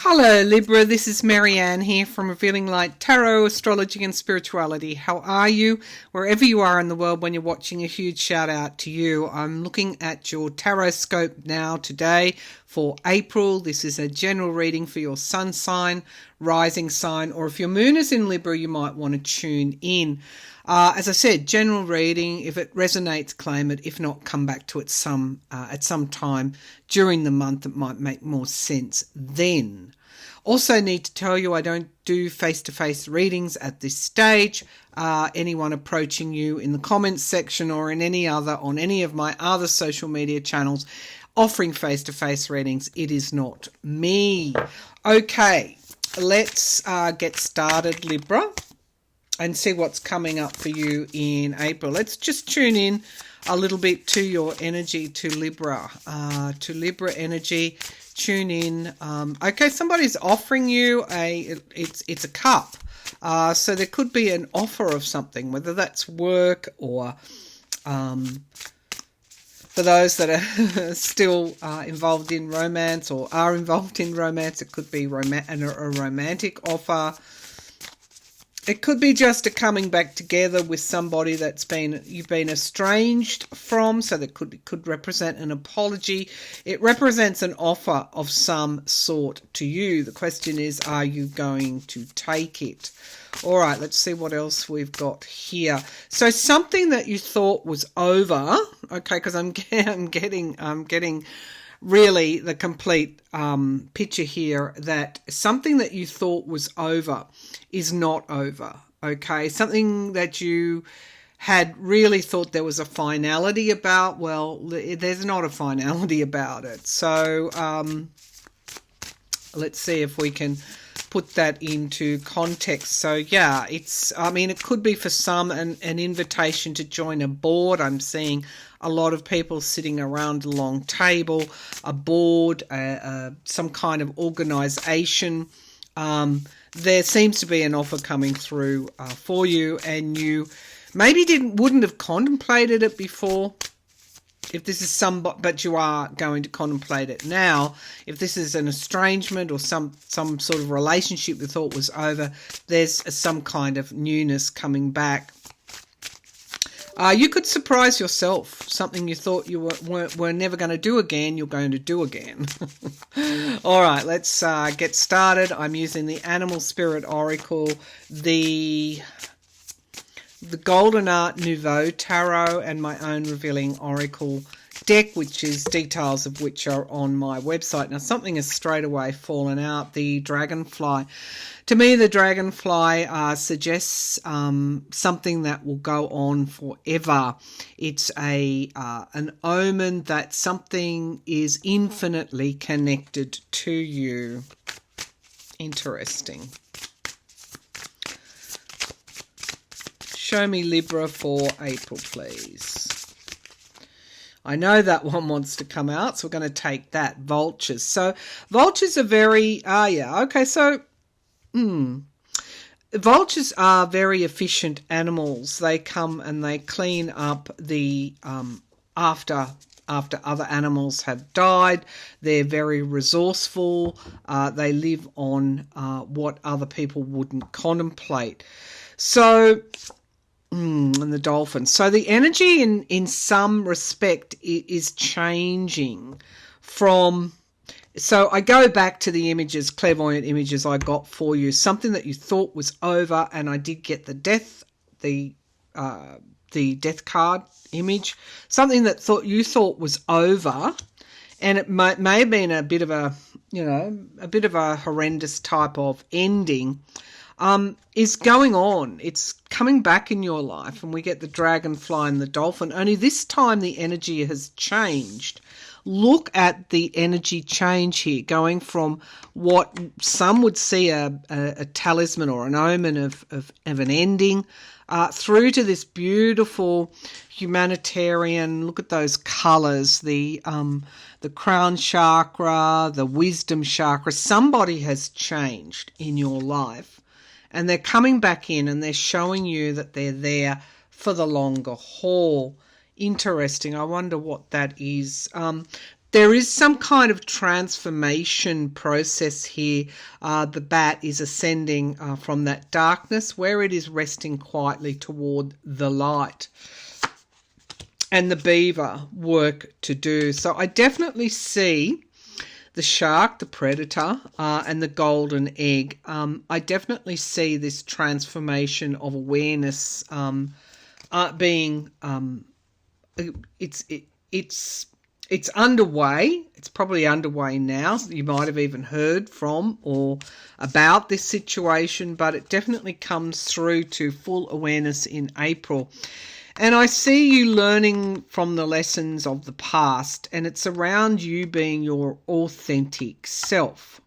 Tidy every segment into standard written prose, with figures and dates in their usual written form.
Hello Libra, this is Marianne here from Revealing Light Tarot, Astrology and Spirituality. How are you? Wherever you are in the world when you're watching, a huge shout out to you. I'm looking at your tarot scope now today for April. This is a general reading for your sun sign, rising sign, or if your moon is in Libra, you might want to tune in. As I said, general reading. If it resonates, claim it. If not, come back to it at some time during the month. It might make more sense then. Also need to tell you I don't do face-to-face readings at this stage. Anyone approaching you in the comments section or on any of my other social media channels offering face-to-face readings, it is not me. Okay, let's get started, Libra, and see what's coming up for you in April. Let's just tune in a little bit to your energy, to Libra energy. Tune in. Okay, somebody's offering you it's a cup. So there could be an offer of something, whether that's work or for those that are still involved in romance or are involved in romance, it could be a romantic offer. It could be just a coming back together with somebody you've been estranged from, so that could represent an apology. It represents an offer of some sort to you. The question is, are you going to take it? All right, let's see what else we've got here. So something that you thought was over, okay, because I'm getting really the complete picture here, that something that you thought was over is not over, okay? Something that you had really thought there was a finality about, well, there's not a finality about it. So let's see if we can put that into context. So yeah, it could be for some an invitation to join a board. I'm seeing a lot of people sitting around a long table, a board, some kind of organization. There seems to be an offer coming through for you, and you maybe wouldn't have contemplated it before. If this is but you are going to contemplate it now. If this is an estrangement or some sort of relationship you thought was over, there's some kind of newness coming back. You could surprise yourself. Something you thought you were never going to do again, you're going to do again. All right, let's get started. I'm using the Animal Spirit Oracle, the Golden Art Nouveau Tarot, and my own Revealing Oracle deck, details of which are on my website. Now, something has straight away fallen out, the Dragonfly. To me, the Dragonfly suggests something that will go on forever. It's an omen that something is infinitely connected to you. Interesting. Show me Libra for April, please. I know that one wants to come out, so we're going to take that. Vultures. So vultures are very, vultures are very efficient animals. They come and they clean up the after other animals have died. They're very resourceful. They live on what other people wouldn't contemplate. So, and the dolphin. So the energy in some respect is changing from... So I go back to the images, clairvoyant images I got for you. Something that you thought was over, and I did get the death card image. Something that you thought was over, and it may have been a bit of a horrendous type of ending. Is going on. It's coming back in your life, and we get the dragonfly and the dolphin. Only this time the energy has changed. Look at the energy change here, going from what some would see a talisman or an omen of an ending, through to this beautiful humanitarian. Look at those colours, the crown chakra, the wisdom chakra. Somebody has changed in your life, and they're coming back in, and they're showing you that they're there for the longer haul. Interesting. I wonder what that is. There is some kind of transformation process here. The bat is ascending from that darkness where it is resting quietly toward the light. And the beaver work to do. So I definitely see the shark, the predator, and the golden egg. I definitely see this transformation of awareness being it's underway. It's probably underway now. You might have even heard from or about this situation, but it definitely comes through to full awareness in April. And I see you learning from the lessons of the past, and it's around you being your authentic self.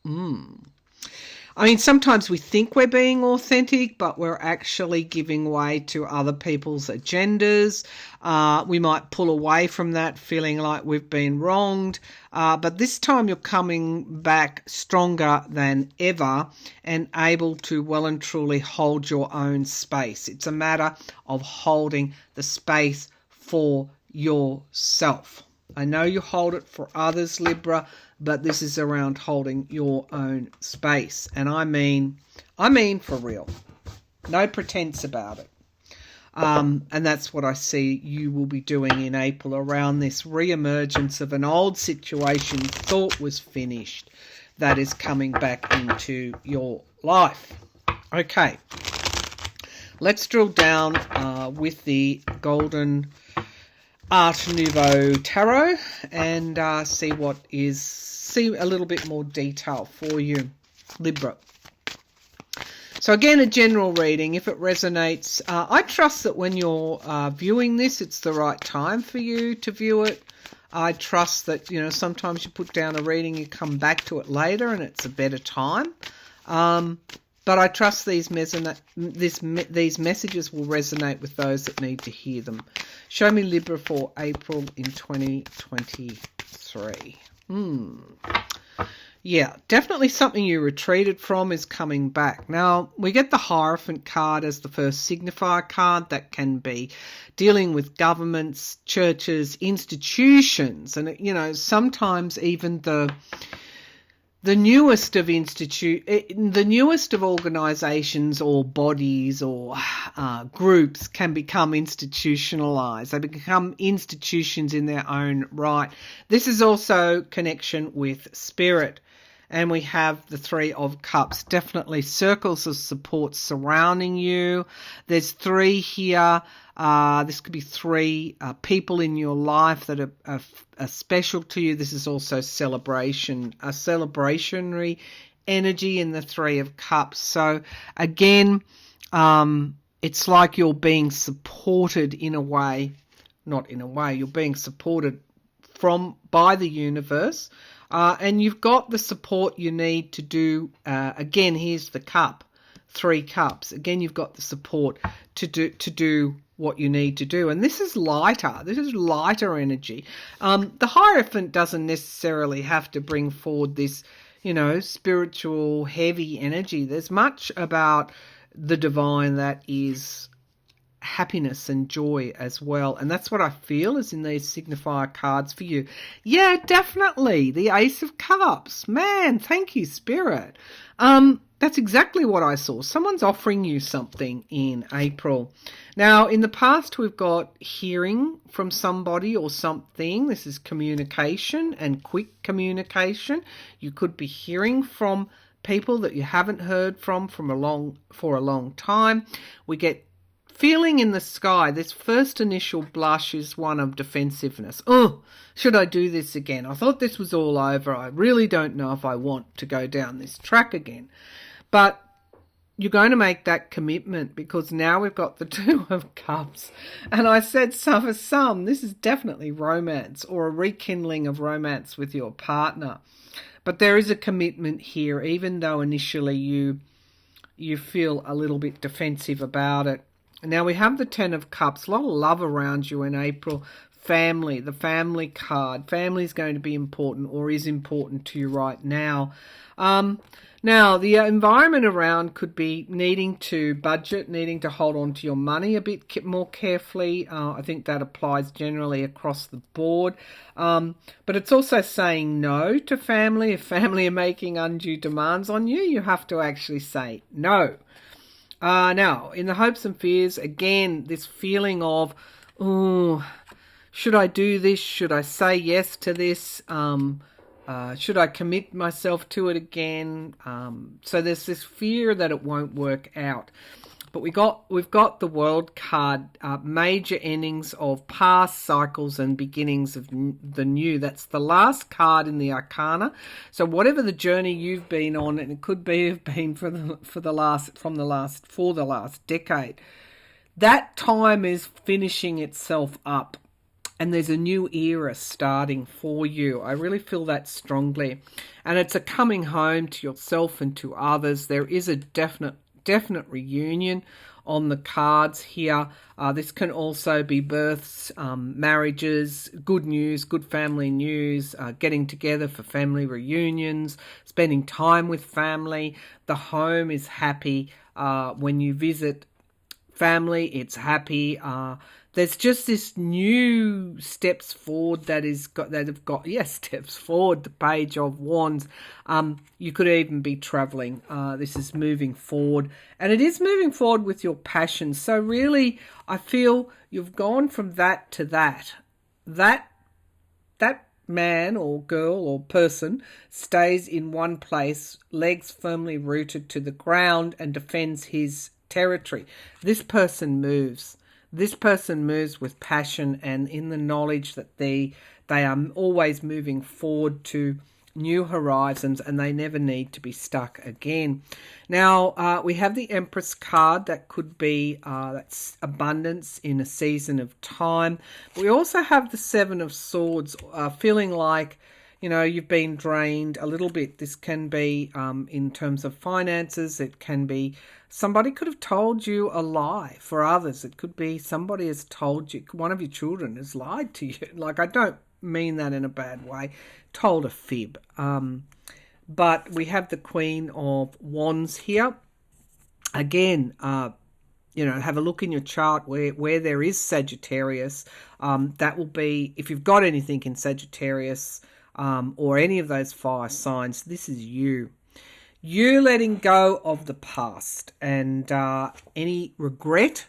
I mean, sometimes we think we're being authentic, but we're actually giving way to other people's agendas. We might pull away from that feeling like we've been wronged. But this time you're coming back stronger than ever and able to well and truly hold your own space. It's a matter of holding the space for yourself. I know you hold it for others, Libra, but this is around holding your own space. And I mean for real. No pretense about it. And that's what I see you will be doing in April around this re-emergence of an old situation you thought was finished that is coming back into your life. Okay. Let's drill down with the Golden Art Nouveau Tarot and see a little bit more detail for you, Libra. So again, a general reading, if it resonates. I trust that when you're viewing this, it's the right time for you to view it. I trust that, sometimes you put down a reading, you come back to it later and it's a better time. But I trust these messages will resonate with those that need to hear them. Show me Libra for April in 2023. Yeah, definitely something you retreated from is coming back. Now, we get the Hierophant card as the first signifier card. That can be dealing with governments, churches, institutions, and, sometimes even the newest of organisations or bodies or groups can become institutionalised. They become institutions in their own right. This is also connection with spirit. And we have the Three of Cups, definitely circles of support surrounding you. There's three here. This could be three people in your life that are special to you. This is also a celebrationary energy in the Three of Cups. So again, it's like you're being supported in a way, you're being supported by the universe. And you've got the support you need to do, again, here's the cup, 3 cups. Again, you've got the support to do what you need to do. And this is lighter. This is lighter energy. The Hierophant doesn't necessarily have to bring forward this, spiritual, heavy energy. There's much about the divine that is happiness and joy as well, and that's what I feel is in these signifier cards for you. Yeah, definitely the Ace of Cups. Man, thank you, Spirit. That's exactly what I saw. Someone's offering you something in April. Now, in the past, we've got hearing from somebody or something. This is communication and quick communication. You could be hearing from people that you haven't heard for a long time. We get feeling in the sky. This first initial blush is one of defensiveness. Oh, should I do this again? I thought this was all over. I really don't know if I want to go down this track again. But you're going to make that commitment because now we've got the Two of Cups. And I said, for some, this is definitely romance or a rekindling of romance with your partner. But there is a commitment here, even though initially you feel a little bit defensive about it. Now we have the Ten of Cups, a lot of love around you in April, family, the family card. Family is going to be important, or is important to you right now. Now, the environment around could be needing to budget, needing to hold on to your money a bit more carefully. I think that applies generally across the board. But it's also saying no to family. If family are making undue demands on you, you have to actually say no. Now, in the hopes and fears, again, this feeling of, oh, should I do this? Should I say yes to this? Should I commit myself to it again? So there's this fear that it won't work out. But we've got the World card, major endings of past cycles and beginnings of the new. That's the last card in the Arcana. So whatever the journey you've been on, and it could be have been for the last decade, that time is finishing itself up. And there's a new era starting for you. I really feel that strongly. And it's a coming home to yourself and to others. There is a definite reunion on the cards here. This can also be births, marriages, good news, good family news, getting together for family reunions, spending time with family. The home is happy. When you visit family, it's happy. There's just this new steps forward steps forward, the Page of Wands. You could even be traveling. This is moving forward, and it is moving forward with your passion. So really, I feel you've gone from that to that. That man or girl or person stays in one place, legs firmly rooted to the ground, and defends his territory. This person moves. This person moves with passion and in the knowledge that they are always moving forward to new horizons, and they never need to be stuck again. Now, we have the Empress card. That could be that's abundance in a season of time. We also have the Seven of Swords, feeling like, you've been drained a little bit. This can be in terms of finances. It can be somebody could have told you a lie. For others, it could be somebody has told you, one of your children has lied to you. Like, I don't mean that in a bad way, told a fib. But we have the Queen of Wands here. Again, have a look in your chart where there is Sagittarius. That will be, if you've got anything in Sagittarius, or any of those fire signs, this is you. You letting go of the past and any regret.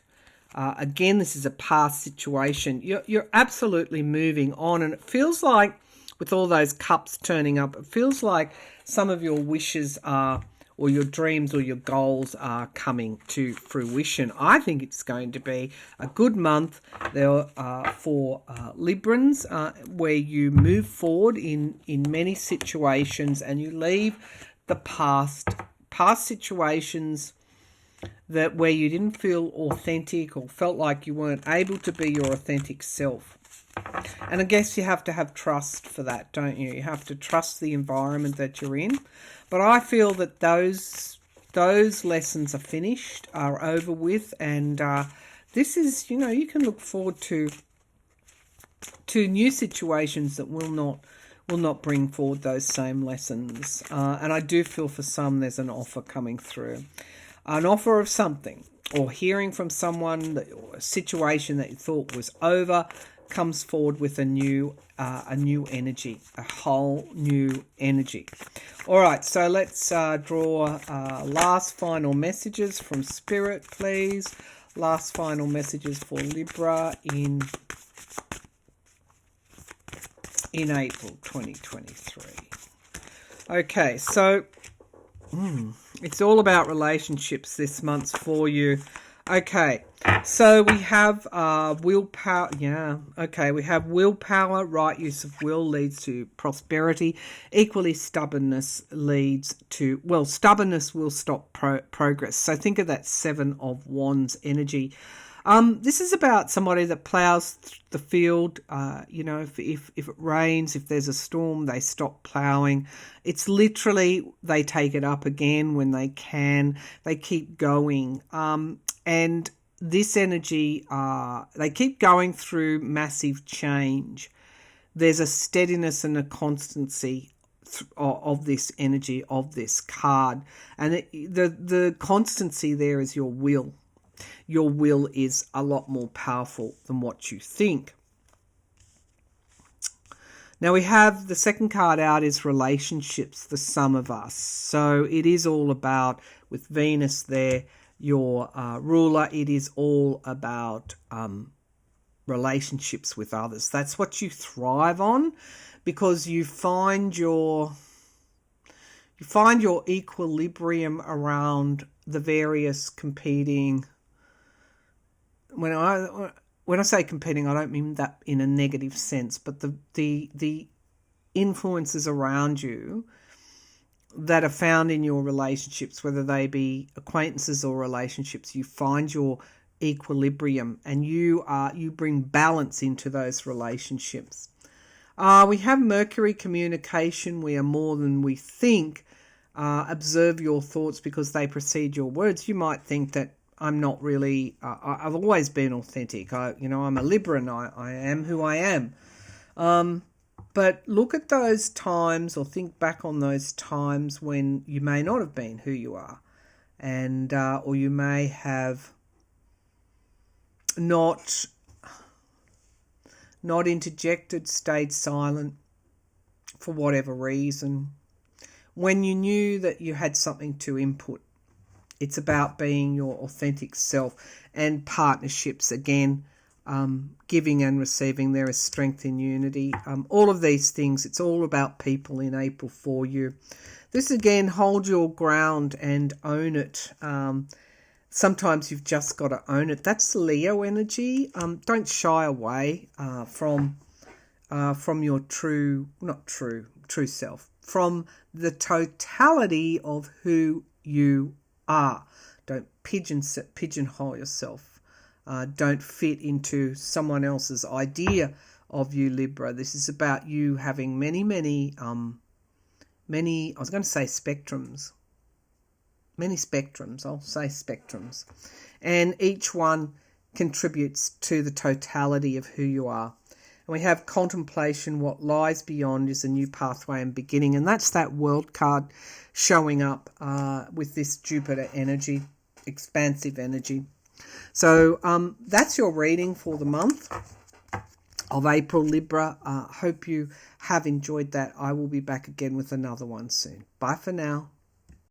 Again, this is a past situation. You're absolutely moving on, and it feels like, with all those cups turning up, it feels like some of your wishes are, or your dreams or your goals are coming to fruition. I think it's going to be a good month there for Librans, where you move forward in many situations, and you leave the past situations where you didn't feel authentic or felt like you weren't able to be your authentic self. And I guess you have to have trust for that, don't you? You have to trust the environment that you're in. But I feel that those lessons are finished, are over with, and this is, you can look forward to new situations that will not bring forward those same lessons. And I do feel for some there's an offer coming through. An offer of something, or hearing from someone, or a situation that you thought was over comes forward with a new energy, a whole new energy. All right, so let's draw last final messages from Spirit, please. Last final messages for Libra in April 2023. Okay, so it's all about relationships this month for you. Okay, so we have willpower. Yeah, okay, we have willpower. Right use of will leads to prosperity. Equally, stubbornness leads to, stubbornness will stop progress. So think of that Seven of Wands energy. This is about somebody that plows the field. If it rains, if there's a storm, they stop plowing. It's literally they take it up again when they can. They keep going. And this energy, they keep going through massive change. There's a steadiness and a constancy of this energy, of this card. And the constancy there is your will. Your will is a lot more powerful than what you think. Now we have the second card out is relationships, the sum of us. So it is all about, with Venus there, your ruler, it is all about relationships with others. That's what you thrive on, because you find your equilibrium around the various competing. When I say competing, I don't mean that in a negative sense, but the influences around you that are found in your relationships, whether they be acquaintances or relationships, you find your equilibrium and you bring balance into those relationships. We have Mercury communication. We are more than we think. Observe your thoughts because they precede your words. You might think that I'm not really, I've always been authentic. I'm a Libra and I am who I am. But look at those times, or think back on those times when you may not have been who you are. And, or you may have not interjected, stayed silent for whatever reason, when you knew that you had something to input. It's about being your authentic self. And partnerships, again, giving and receiving. There is strength in unity. All of these things, it's all about people in April for you. This, again, hold your ground and own it. Sometimes you've just got to own it. That's Leo energy. Don't shy away from your true self, from the totality of who you are. Don't pigeonhole yourself. Don't fit into someone else's idea of you, Libra. This is about you having many, I was going to say spectrums. Many spectrums, I'll say spectrums. And each one contributes to the totality of who you are. And we have contemplation. What lies beyond is a new pathway and beginning. And that's that world card showing up with this Jupiter energy, expansive energy. So that's your reading for the month of April, Libra. Hope you have enjoyed that. I will be back again with another one soon. Bye for now.